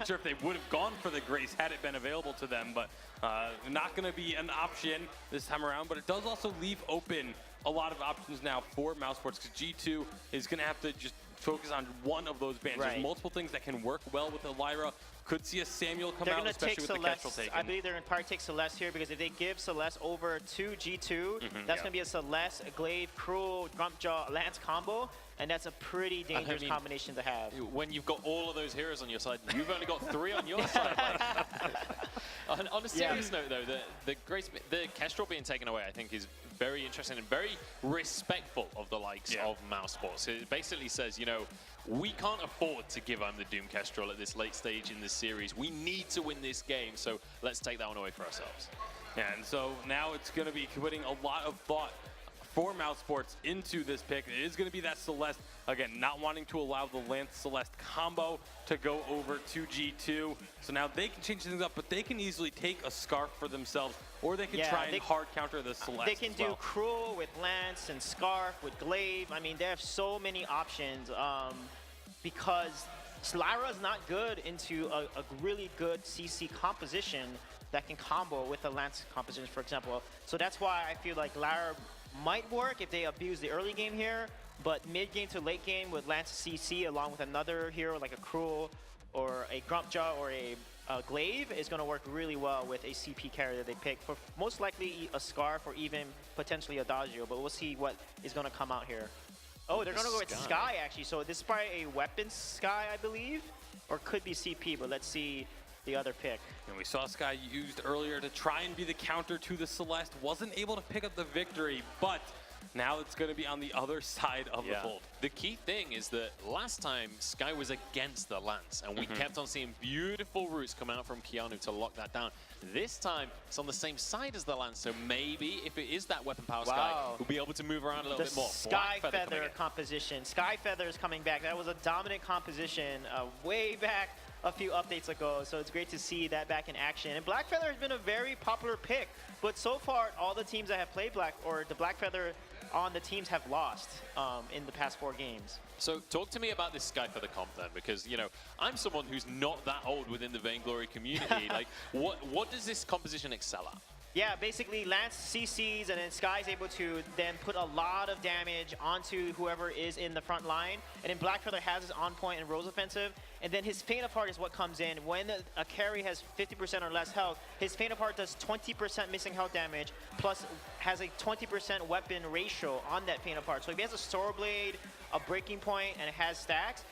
wasn't sure if they would have gone for the Grace had it been available to them, but not going to be an option this time around. But it does also leave open a lot of options now for Mousesports, because G2 is going to have to just focus on one of those bans. There's multiple things that can work well with Elira. Could see a Samuel come out, especially with the Kestrel taken. I believe they're going to probably take Celeste here, because if they give Celeste over to G2, that's going to be a Celeste, a Glaive, Cruel, Grumpjaw, Lance combo, and that's a pretty dangerous combination to have. When you've got all of those heroes on your side, you've only got 3 on your side. Like, on a serious note, though, the Kestrel being taken away, I think, is very interesting and very respectful of the likes of Mousesports. It basically says, you know, we can't afford to give the Doom Kestrel at this late stage in this series. We need to win this game, so let's take that one away for ourselves. And so now it's going to be putting a lot of thought for Mousesports into this pick. It is going to be that Celeste, again, not wanting to allow the Lance-Celeste combo to go over to G2. So now they can change things up, but they can easily take a Scarf for themselves, or they can try and hard counter the Celeste. They can do Cruel with Lance and Scarf with Glaive. I mean, they have so many options because Lyra is not good into a really good CC composition that can combo with the Lance composition, for example. So that's why I feel like Lyra might work if they abuse the early game here, but mid game to late game with Lance CC along with another hero like a Cruel or a Grumpjaw or a Glaive is going to work really well with a CP carrier that they pick for most likely a Scarf or even potentially a Adagio, but we'll see what is going to come out here. Oh, they're going to go with Sky actually, so this is probably a weapon Sky, I believe, or could be CP, but let's see the other pick. And we saw Sky used earlier to try and be the counter to the Celeste. Wasn't able to pick up the victory, but now it's going to be on the other side of the fold. The key thing is that last time Sky was against the Lance, and we kept on seeing beautiful routes come out from Keanu to lock that down. This time, it's on the same side as the Lance, so maybe if it is that weapon power Sky, we'll be able to move around a little bit more. Sky Feather composition. Sky Feather is coming back. That was a dominant composition way back a few updates ago, so it's great to see that back in action. And Black Feather has been a very popular pick, but so far, all the teams that have played the Black Feather on the teams have lost in the past 4 games. So talk to me about this Sky Feather comp then, because, you know, I'm someone who's not that old within the Vainglory community. Like, what does this composition excel at? Yeah, basically Lance CCs and then Sky's able to then put a lot of damage onto whoever is in the front line. And then Black Feather has his on point and Rose offensive. And then his Feint of Heart is what comes in. When a carry has 50% or less health, his Feint of Heart does 20% missing health damage, plus has a 20% weapon ratio on that Feint of Heart. So if he has a Sword Blade, a Breaking Point, and it has stacks,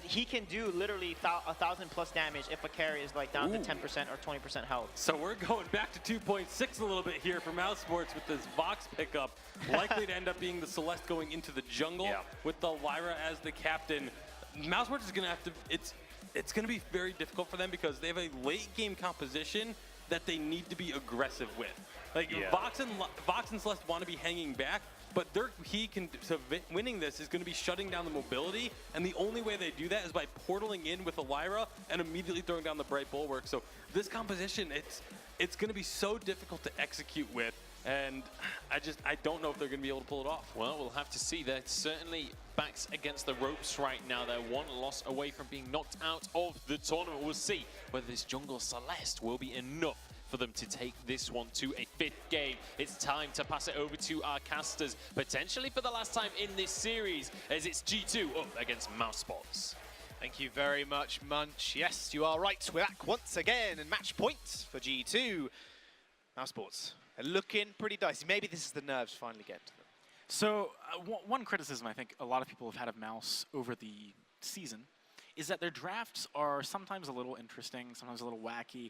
he can do literally 1,000+ damage if a carry is like down to 10% or 20% health. So we're going back to 2.6 a little bit here for Mousesports with this Vox pickup. Likely to end up being the Celeste going into the jungle with the Lyra as the captain. Mousesports is going to have to, it's going to be very difficult for them because they have a late game composition that they need to be aggressive with. Like Vox and Celeste want to be hanging back, but their key to winning this is going to be shutting down the mobility, and the only way they do that is by portaling in with a Lyra and immediately throwing down the Bright Bulwark. So this composition, it's going to be so difficult to execute with, and I don't know if they're going to be able to pull it off. Well, we'll have to see. They're certainly backs against the ropes right now. They're one loss away from being knocked out of the tournament. We'll see whether this Jungle Celeste will be enough for them to take this one to a 5th game. It's time to pass it over to our casters, potentially for the last time in this series, as it's G2 up against Mousesports. Thank you very much, Munch. Yes, you are right. We're back once again, and match points for G2. Mousesports are looking pretty dicey. Maybe this is the nerves finally getting to them. So one criticism I think a lot of people have had of Mouse over the season is that their drafts are sometimes a little interesting, sometimes a little wacky.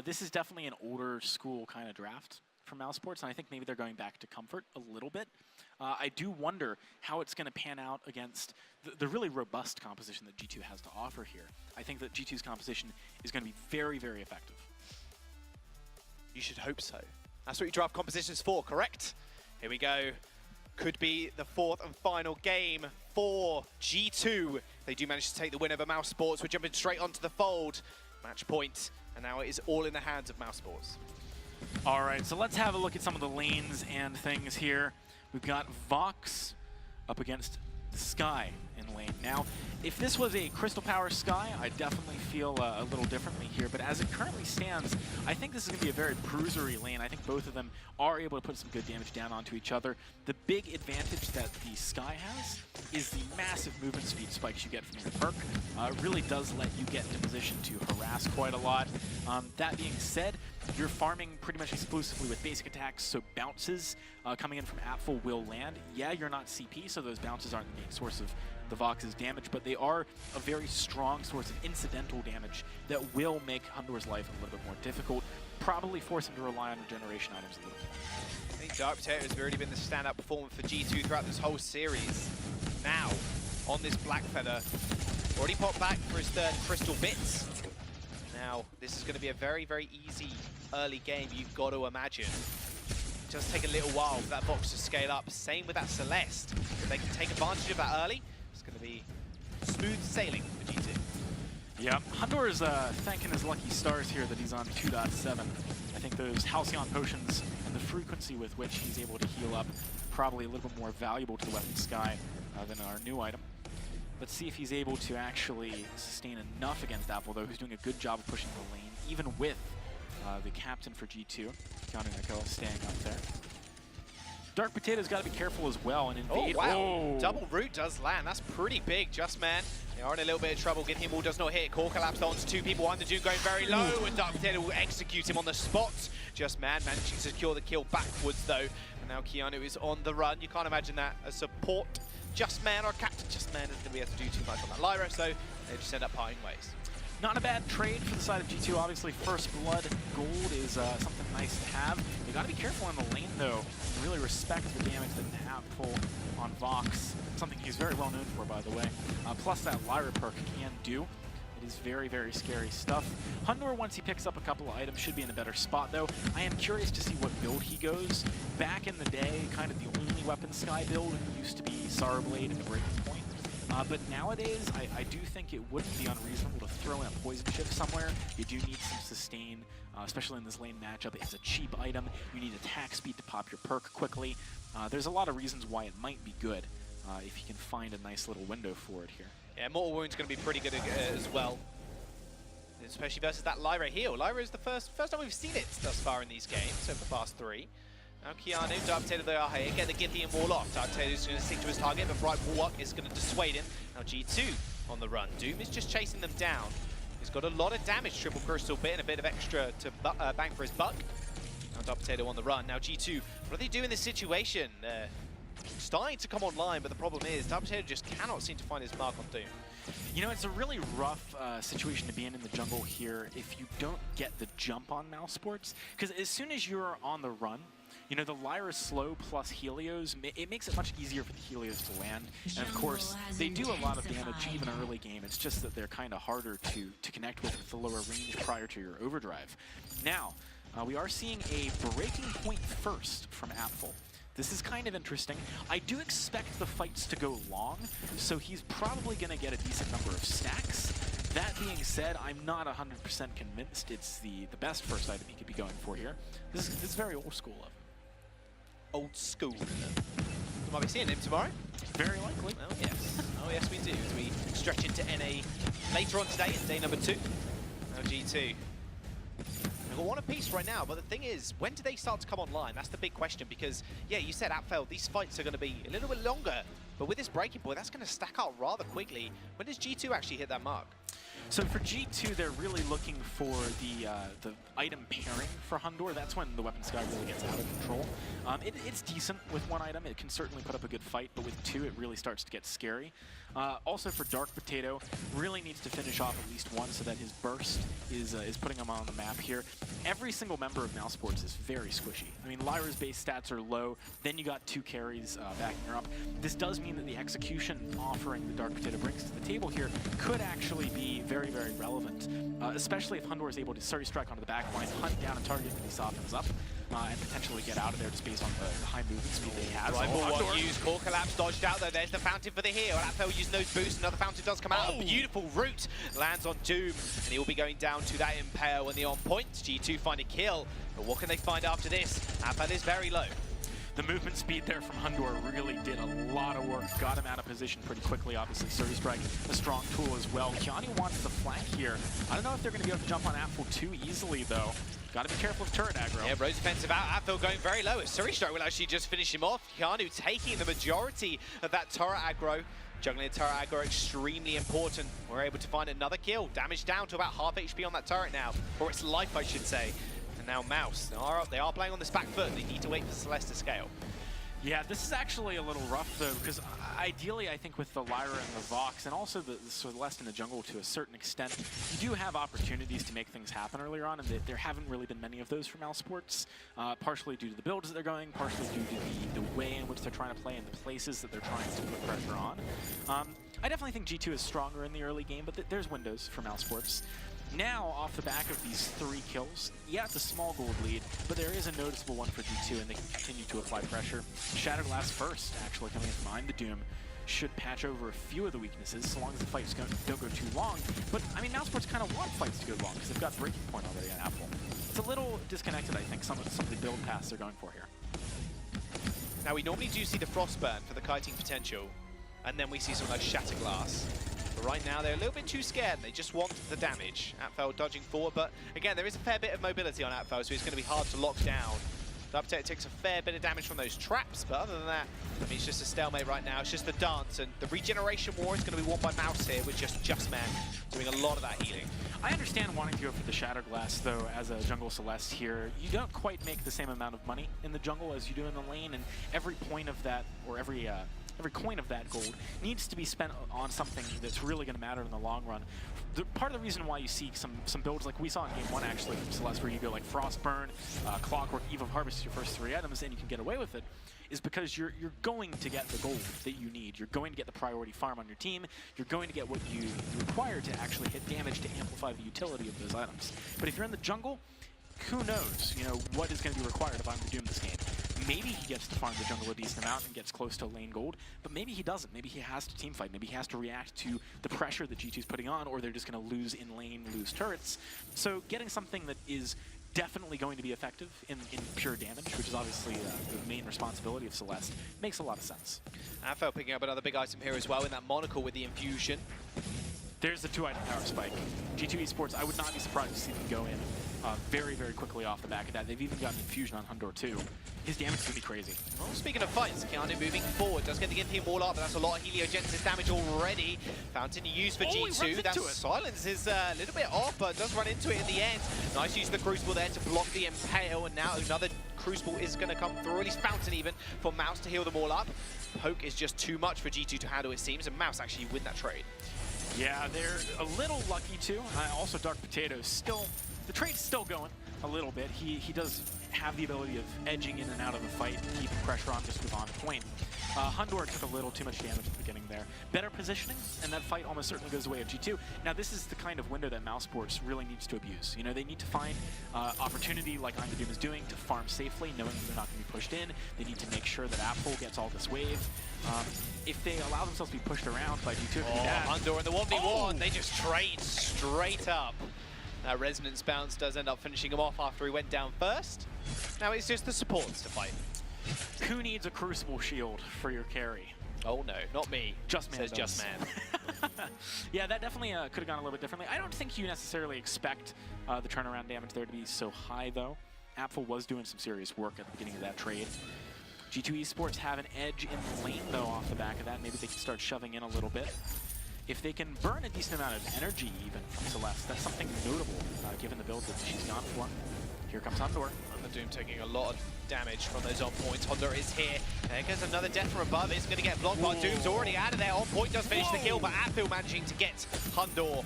This is definitely an older school kind of draft for Mousesports, and I think maybe they're going back to comfort a little bit. I do wonder how it's going to pan out against the really robust composition that G2 has to offer here. I think that G2's composition is going to be very, very effective. You should hope so. That's what you draft compositions for, correct? Here we go. Could be the 4th and final game for G2. They do manage to take the win over Mousesports. We're jumping straight onto the fold. Match point, and now it is all in the hands of Mousesports. All right, so let's have a look at some of the lanes and things here. We've got Vox up against Sky in lane. Now, If this was a Crystal Power Sky, I definitely feel a little differently here, but as it currently stands, I think this is going to be a very bruisery lane. I think both of them are able to put some good damage down onto each other. The big advantage that the Sky has is the massive movement speed spikes you get from your perk. It really does let you get into position to harass quite a lot. That being said, you're farming pretty much exclusively with basic attacks, so bounces coming in from Apfel will land. Yeah, you're not CP, so those bounces aren't the main source of the Vox's damage, but they are a very strong source of incidental damage that will make Hundor's life a little bit more difficult, probably force him to rely on regeneration items a little bit. I think Dark Potato has really been the standout performer for G2 throughout this whole series. Now, on this Black Feather, already popped back for his third Crystal Bits. Now, this is going to be a very, very easy early game, you've got to imagine. It does take a little while for that Vox to scale up. Same with that Celeste. If they can take advantage of that early, it's going to be smooth sailing for G2. Yeah, Hundor is thanking his lucky stars here that he's on 2.7. I think those Halcyon potions and the frequency with which he's able to heal up probably a little bit more valuable to the Weapon Sky than our new item. Let's see if he's able to actually sustain enough against Apfel, though, who's doing a good job of pushing the lane, even with the captain for G2, counting Nicole, staying up there. Dark Potato's got to be careful as well and invade. Oh, wow. Oh. Double root does land. That's pretty big, Just Man. They are in a little bit of trouble. Get him all does not hit. Core collapsed onto two people. Under Doom going very low, and Dark Potato will execute him on the spot. Just Man managing to secure the kill backwards, though. And now Keanu is on the run. You can't imagine that a support Just Man or Captain Just Man isn't going to be able to do too much on that Lyra, so they just end up parting ways. Not a bad trade for the side of G2. Obviously, First Blood gold is something nice to have. You got to be careful in the lane, though, and really respect the damage that Apfel on Vox. Something he's very well known for, by the way. Plus, that Lyra perk can do. It is very, very scary stuff. Hundor, once he picks up a couple of items, should be in a better spot, though. I am curious to see what build he goes. Back in the day, kind of the only Weapon Sky build used to be Sourblade and the Breaking Point. But nowadays, I do think it wouldn't be unreasonable to throw in a Poison Shift somewhere. You do need some sustain, especially in this lane matchup. It's a cheap item. You need attack speed to pop your perk quickly. There's a lot of reasons why it might be good if you can find a nice little window for it here. Yeah, Mortal Wound's going to be pretty good as well, especially versus that Lyra heal. Lyra is the first time we've seen it thus far in these games over the past three. Now Keanu, Dark Potato, they are here. Get the Githian wall off. Dark Potato's going to stick to his target, but Bright Warlock is going to dissuade him. Now G2 on the run. Doom is just chasing them down. He's got a lot of damage, triple crystal bit, and a bit of extra to bang for his buck. Now Dark Potato on the run. Now G2, what do they do in this situation? Starting to come online, but the problem is Dark Potato just cannot seem to find his mark on Doom. You know, it's a really rough situation to be in the jungle here if you don't get the jump on Mousesports. Because as soon as you're on the run, you know, the Lyra's slow plus Helios, it makes it much easier for the Helios to land. And of course, they do a lot of damage even early game. It's just that they're kind of harder to connect with the lower range prior to your overdrive. Now, we are seeing a Breaking Point first from Apfel. This is kind of interesting. I do expect the fights to go long, so he's probably going to get a decent number of stacks. That being said, I'm not 100% convinced it's the best first item he could be going for here. This is very old school of him. Old school. We might be seeing him tomorrow. Very likely. Oh yes. Oh yes, we do. As we stretch into NA later on today, in day number 2. Now G2. We've got one apiece right now, but the thing is, when do they start to come online? That's the big question, because, yeah, you said Apfel, these fights are going to be a little bit longer, but with this Breaking Point, that's going to stack up rather quickly. When does G2 actually hit that mark? So for G2, they're really looking for the item pairing for Hundor. That's when the Weapon Sky really gets out of control. It's decent with one item. It can certainly put up a good fight, but with two, it really starts to get scary. Also for Dark Potato, really needs to finish off at least one so that his burst is putting him on the map here. Every single member of Mousesports is very squishy. I mean, Lyra's base stats are low, then you got 2 carries backing her up. This does mean that the execution offering the Dark Potato brings to the table here could actually be very, very relevant, especially if Hundor is able to Surrey Strike onto the back line, hunt down a target when he softens up, and potentially get out of there just based on the high movement speed they have. Right, used, Core Collapse dodged out though. There's the Fountain for the heal. Apfel using those boosts. Another Fountain does come out. A beautiful root lands on Doom, and he will be going down to that Impale when the on point. G2 find a kill, but what can they find after this? Apfel is very low. The movement speed there from Hundor really did a lot of work. Got him out of position pretty quickly. Obviously, Surrey Strike, a strong tool as well. Kiani wants the flank here. I don't know if they're going to be able to jump on Apfel too easily, though. Got to be careful of turret aggro. Yeah, Rose defensive out. Apfel going very low. Surrey Strike will actually just finish him off. Kianu taking the majority of that turret aggro. Juggling the turret aggro extremely important. We're able to find another kill. Damage down to about half HP on that turret now. Or its life, I should say. And now Mouse. They are playing on this back foot. They need to wait for Celeste to scale. Yeah, this is actually a little rough, though, because ideally, I think with the Lyra and the Vox, and also the Celeste in the jungle to a certain extent, you do have opportunities to make things happen earlier on, and there haven't really been many of those for Mousesports, partially due to the builds that they're going, partially due to the way in which they're trying to play and the places that they're trying to put pressure on. I definitely think G2 is stronger in the early game, but there's windows for Mousesports. Now, off the back of these 3 kills, yeah, it's a small gold lead, but there is a noticeable one for G2, and they can continue to apply pressure. Shatterglass first, actually, coming in from behind the Doom, should patch over a few of the weaknesses, so long as the fights don't go too long. But, I mean, Mousesports kind of want fights to go long, because they've got Breaking Point already on Apfel. It's a little disconnected, I think, some of the build paths they're going for here. Now, we normally do see the Frostburn for the kiting potential, and then we see something like Shatterglass. But right now, they're a little bit too scared, and they just want the damage. Apfel dodging forward, but again, there is a fair bit of mobility on Apfel, so it's going to be hard to lock down. Dark Potato takes a fair bit of damage from those traps, but other than that, I mean, it's just a stalemate right now. It's just the dance, and the regeneration war is going to be won by Mouse here with just Man doing a lot of that healing. I understand wanting to go for the Shatterglass, though, as a jungle Celeste here. You don't quite make the same amount of money in the jungle as you do in the lane, and every point of that, or every coin of that gold needs to be spent on something that's really going to matter in the long run. Part of the reason why you see some builds like we saw in Game 1 actually from Celeste, where you go like Frostburn, Clockwork, Eve of Harvest, your first 3 items, and you can get away with it, is because you're going to get the gold that you need. You're going to get the priority farm on your team. You're going to get what you require to actually hit damage to amplify the utility of those items. But if you're in the jungle, who knows, what is going to be required if I'm to Doom this game. Maybe he gets to farm the jungle a decent amount and gets close to lane gold, but maybe he doesn't. Maybe he has to teamfight. Maybe he has to react to the pressure that G2's putting on, or they're just going to lose in lane, lose turrets. So getting something that is definitely going to be effective in pure damage, which is obviously the main responsibility of Celeste, makes a lot of sense. Apfel picking up another big item here as well in that monocle with the infusion. There's the 2-item power spike. G2 Esports, I would not be surprised to see them go in very, very quickly off the back of that. They've even gotten infusion on Hundor too. His damage is going to be crazy. Well, speaking of fights, Kianu moving forward. Does get the Gimpian wall up, but that's a lot of Heliogenesis damage already. Fountain used for G2. That silence is a little bit off, but does run into it in the end. Nice use of the Crucible there to block the Impale, and now another Crucible is going to come through, at least Fountain even, for Mouse to heal them all up. Poke is just too much for G2 to handle, it seems, and Mouse actually win that trade. Yeah, they're a little lucky too. Also, Dark Potato still, the trade's still going a little bit. He does have the ability of edging in and out of the fight, keeping pressure on just with on point. Hundor took a little too much damage at the beginning there. Better positioning, and that fight almost certainly goes away of G2. Now, this is the kind of window that Mousesports really needs to abuse. They need to find opportunity, like I'm the Doom is doing, to farm safely, knowing that they're not going to be pushed in. They need to make sure that Apfel gets all this wave. If they allow themselves to be pushed around by G2, Hundor in the 1v1, they just trade straight up. That Resonance Bounce does end up finishing him off after he went down first. Now it's just the supports to fight. Who needs a Crucible shield for your carry? Oh no, not me. Just Man says does. Just Man. Yeah, that definitely could have gone a little bit differently. I don't think you necessarily expect the turnaround damage there to be so high, though. Apfel was doing some serious work at the beginning of that trade. G2 Esports have an edge in the lane, though, off the back of that. Maybe they can start shoving in a little bit. If they can burn a decent amount of energy, even from Celeste, that's something notable, given the build that she's gone for. Here comes Hundor. And the Doom taking a lot of damage from those on points. Hundor is here. There goes another death from above. It's going to get blocked, but Doom's already out of there. On point does finish the kill, but Apfel managing to get Hundor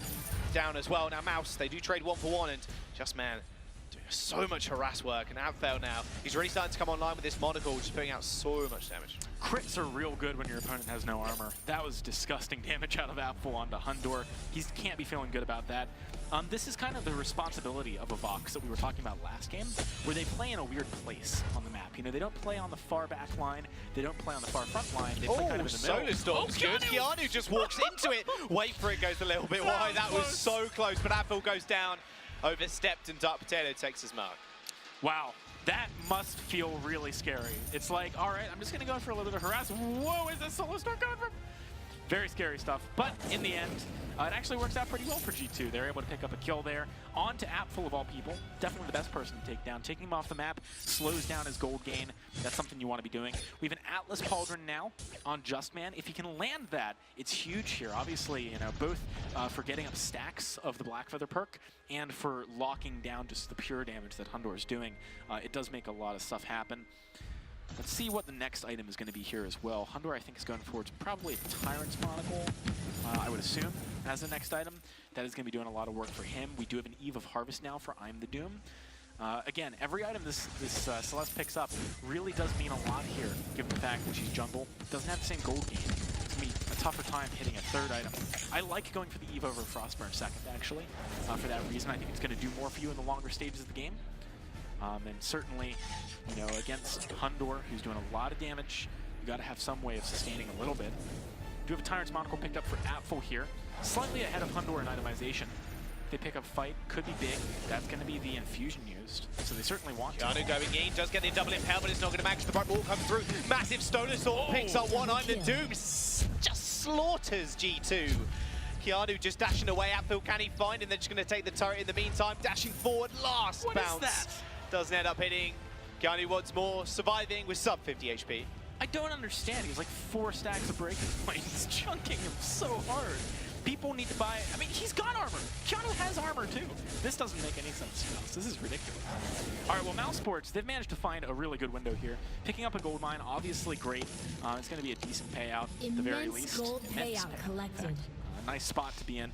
down as well. Now Mouse, they do trade 1-for-1, and Just Man doing so much harass work, and Apfel now, he's really starting to come online with this monocle, just putting out so much damage. Crits are real good when your opponent has no armor. That was disgusting damage out of Apfel onto Hundor. He can't be feeling good about that. This is kind of the responsibility of a Vox that we were talking about last game, where they play in a weird place on the map. They don't play on the far back line, they don't play on the far front line, they play kind of in the middle. Solar Storm's good. Kianu just walks into it. Wait for it, goes a little bit wide. That was so close, but Apfel goes down, overstepped, and Dark Potato takes his mark. Wow. That must feel really scary. It's like, all right, I'm just going to go for a little bit of harass. Whoa, is that Solo Storm coming from? Very scary stuff. But in the end, it actually works out pretty well for G2. They're able to pick up a kill there. On to Apfel of all people. Definitely the best person to take down. Taking him off the map slows down his gold gain. That's something you want to be doing. We have an Atlas Pauldron now on Justman. If he can land that, it's huge here. Obviously, you know, both for getting up stacks of the Blackfeather perk and for locking down just the pure damage that Hundor is doing. It does make a lot of stuff happen. Let's see what the next item is going to be here as well. Hundor, I think, is going towards probably a Tyrant's Monocle, I would assume, as the next item. That is going to be doing a lot of work for him. We do have an Eve of Harvest now for I'm the Doom. Again, every item this Celeste picks up really does mean a lot here, given the fact that she's jungle. Doesn't have the same gold gain. It's going to be a tougher time hitting a third item. I like going for the Eve over Frostburn second, actually. For that reason, I think it's going to do more for you in the longer stages of the game. And certainly, you know, against Hundor, who's doing a lot of damage, you got to have some way of sustaining a little bit. Do have a Tyrant's Monocle picked up for Apfel here, slightly ahead of Hundor in itemization. If they pick up fight, could be big. That's going to be the infusion used, so they certainly want to. Keanu going in, does get the double impale, but it's not going to match. The bright ball comes through. Massive Stoner Sword picks up one. I'm the Doom just slaughters G2. Keanu just dashing away. Apfel, can he find him? They're just going to take the turret in the meantime. Dashing forward, last what bounce. Is that? Doesn't end up hitting. Keanu once more, surviving with sub 50 HP. I don't understand. He has like 4 stacks of breaking points, chunking him so hard. People need to buy, I mean, he's got armor. Keanu has armor too. This doesn't make any sense to us. This is ridiculous. All right, well, Mousesports, they've managed to find a really good window here. Picking up a gold mine, obviously great. It's going to be a decent payout at the very least. Gold payout collected. Nice spot to be in.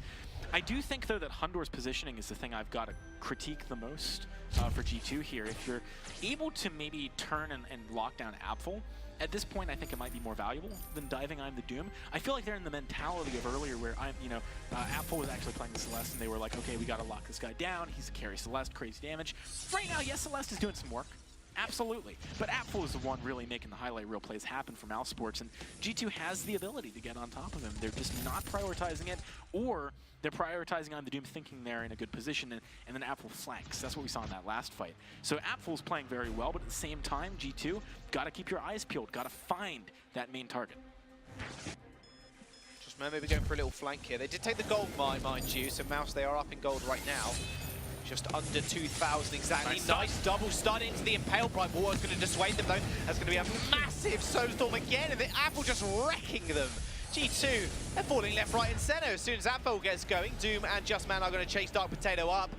I do think, though, that Hundor's positioning is the thing I've got to critique the most for G2 here. If you're able to maybe turn and lock down Apfel, at this point, I think it might be more valuable than diving I'm the Doom. I feel like they're in the mentality of earlier where Apfel was actually playing the Celeste, and they were like, okay, we got to lock this guy down. He's a carry Celeste, crazy damage. Right now, yes, Celeste is doing some work. Absolutely. But Apfel is the one really making the highlight reel plays happen for Mousesports, and G2 has the ability to get on top of him. They're just not prioritizing it, or they're prioritizing on the Doom thinking they're in a good position, and then Apfel flanks. That's what we saw in that last fight. So Apfel's playing very well, but at the same time, G2, got to keep your eyes peeled, got to find that main target. Just maybe going for a little flank here. They did take the gold mine, mind you, so Mouse, they are up in gold right now. Just under 2,000 exactly. Nice double stun into the Impale Bright Wall. It's going to dissuade them, though. That's going to be a massive Soulstorm again, and the Apfel just wrecking them. G2, they're falling left, right, and center. As soon as Apfel gets going, Doom and Justman are going to chase Dark Potato up,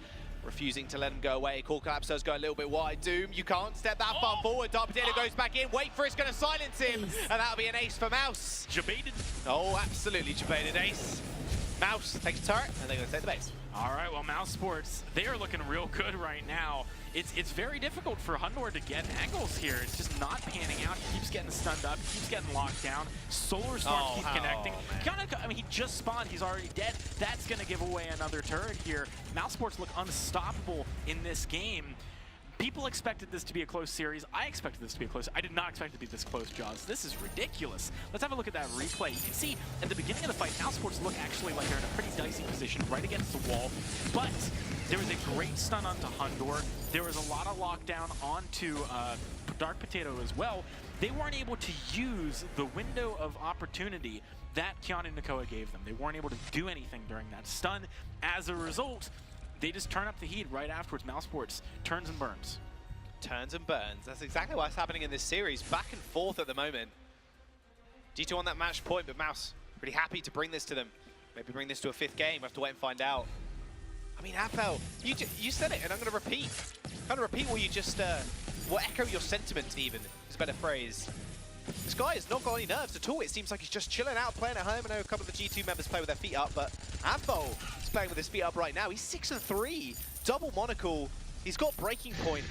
refusing to let him go away. Core Collapse does go a little bit wide. Doom, you can't step that far forward. Dark Potato goes back in. Wait for it's going to silence him, and that'll be an ace for Mouse. Jebaited. Oh, absolutely Jebaited ace. Mouse takes a turret, and they're going to take the base. All right, well, Mousesports, they are looking real good right now. It's very difficult for Hundor to get angles here. It's just not panning out. He keeps getting stunned up. He keeps getting locked down. Solar Storm keeps connecting. I mean, he just spawned. He's already dead. That's going to give away another turret here. Mousesports look unstoppable in this game. People expected this to be a close series. I expected this to be a close. I did not expect it to be this close, Jaws. This is ridiculous. Let's have a look at that replay. You can see at the beginning of the fight, Mousesports look actually like they're in a pretty dicey position right against the wall. But there was a great stun onto Hundor. There was a lot of lockdown onto Dark Potato as well. They weren't able to use the window of opportunity that Keanu Nakoa gave them. They weren't able to do anything during that stun. As a result, they just turn up the heat right afterwards. Mousesports turns and burns. Turns and burns. That's exactly what's happening in this series. Back and forth at the moment. G2 on that match point, but Mouse pretty happy to bring this to them. Maybe bring this to a 5th game. We'll have to wait and find out. I mean, Apfel, you said it, and I'm going to repeat. Kind of repeat what you just, echo your sentiment even, is a better phrase. This guy has not got any nerves at all. It seems like he's just chilling out, playing at home. I know a couple of the G2 members play with their feet up, but Apfel is playing with his feet up right now. He's 6-3, double monocle. He's got breaking point.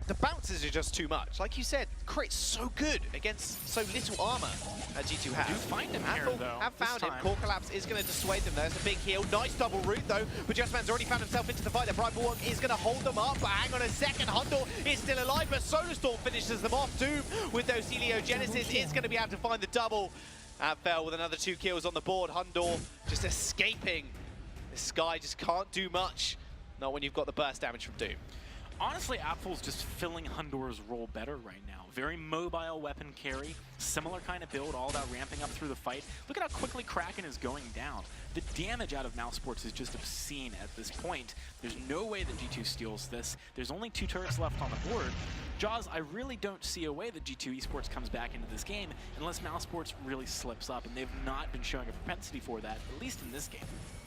The bounces are just too much. Like you said, crit's so good against so little armor that G2 have. Do find him here, though. Have found him. Core Collapse is going to dissuade them. There's a big heal. Nice double root, though. But Justman's already found himself into the fight. The Bright Bulwark is going to hold them up. But hang on a second. Hundor is still alive, but Solar finishes them off. Doom with those Heliogenesis is going to be able to find the double. Apfel with another 2 kills on the board. Hundor just escaping. This guy just can't do much. Not when you've got the burst damage from Doom. Honestly, Apfel's just filling Hundor's role better right now. Very mobile weapon carry, similar kind of build, all about ramping up through the fight. Look at how quickly Kraken is going down. The damage out of Mousesports is just obscene at this point. There's no way that G2 steals this. There's only 2 turrets left on the board. Jaws, I really don't see a way that G2 Esports comes back into this game unless Mousesports really slips up, and they've not been showing a propensity for that, at least in this game.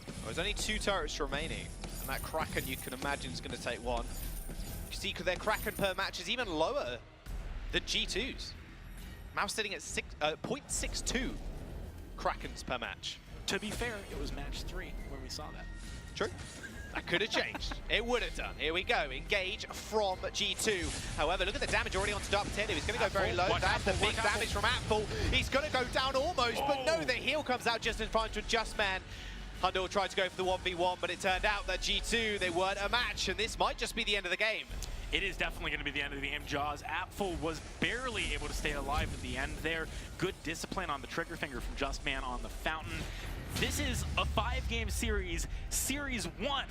Well, there's only 2 turrets remaining, and that Kraken, you can imagine, is going to take 1. You see, their Kraken per match is even lower than G2's. Mouse sitting at 0.62 Krakens per match. To be fair, it was match 3 when we saw that. True. That could have changed. It would have done. Here we go. Engage from G2. However, look at the damage already onto Dark Potato. He's going to go very low. That's the big damage from Apfel. He's going to go down almost, but no, the heal comes out just in front of Just Man. Hundor tried to go for the 1v1, but it turned out that G2, they weren't a match, and this might just be the end of the game. It is definitely going to be the end of the game, Jaws. Apfel was barely able to stay alive at the end there. Good discipline on the trigger finger from Just Man on the fountain. This is a 5-game series, Series 1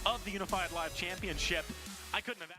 of the Unified Live Championship. I couldn't have